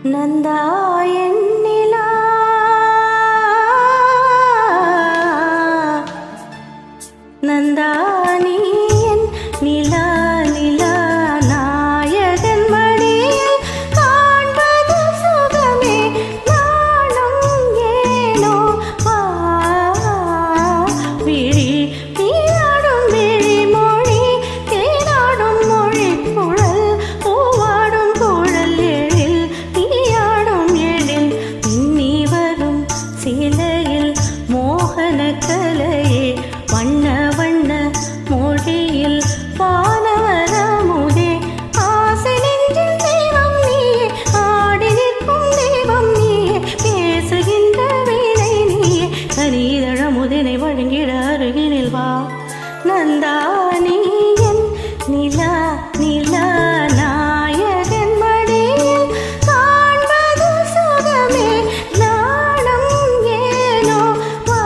நந்தா என் நிலா நந்தா நீ என் நிலா நிலா நாயகன் மடியில் காண்பது சுகமே நாணம் ஏனோ விழி நீராடும் விழி மொழி தேனாடும் மொழி குழல் பூவாடும் குழல் எழில் நீயாடும் எழில் பின்னி வரும் சிலையில் மோகன கலையே வண்ண வண்ண மொழியில் வானவரமுதே ஆசை நெஞ்சில் தெய்வம் நீயே ஆடி நிற்கும் தெய்வம் நீயே பேசுகின்ற வீணை நீயே கனிதழமுதினை வழங்கிட அருகினில் வா நந்தா நீ என் நிலா நிலா நாயகன் மடியில் காண்பது சுகமே நாணம் ஏனோ வா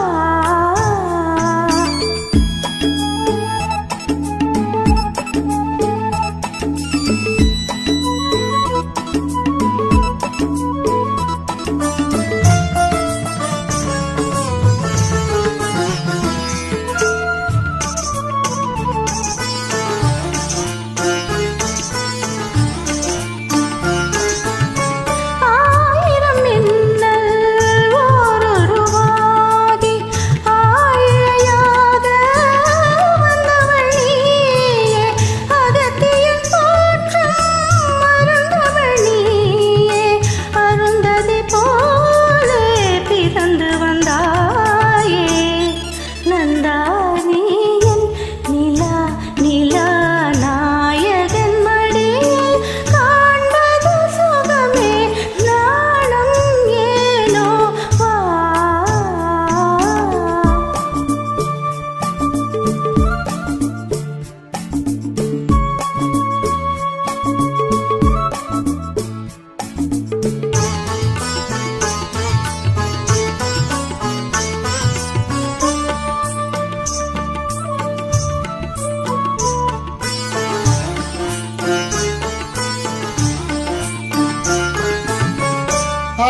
ஆயிரம் மின்னல் ஓருருவாகி ஆயிழையாக வந்தவள் நீயே அகத்தியன் தோற்றம் மறந்தவள் நீயே அருந்ததி போலே பிறந்து வந்தாயே நந்தா நீ என் நிலா நிலா நாயகன் மடியில் காண்பது சுகமே நாணம் ஏனோ வா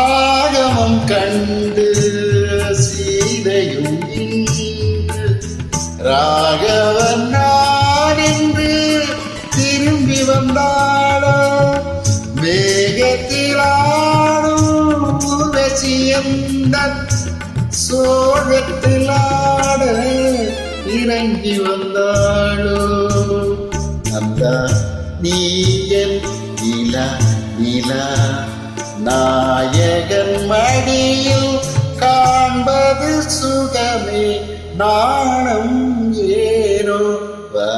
ஆகமம் கண்டு சீதையும் இன்று ராகவன் நான் என்று திரும்பி வந்தாளோ மேகத்திலாடும் உவசியந்தன் சோழத்திலாட இறங்கி வந்தாளோ அந்த நீயல் நிலா நிலா நாயகன் மடியில் காண்பது சுகமே நாணம் ஏனோ வா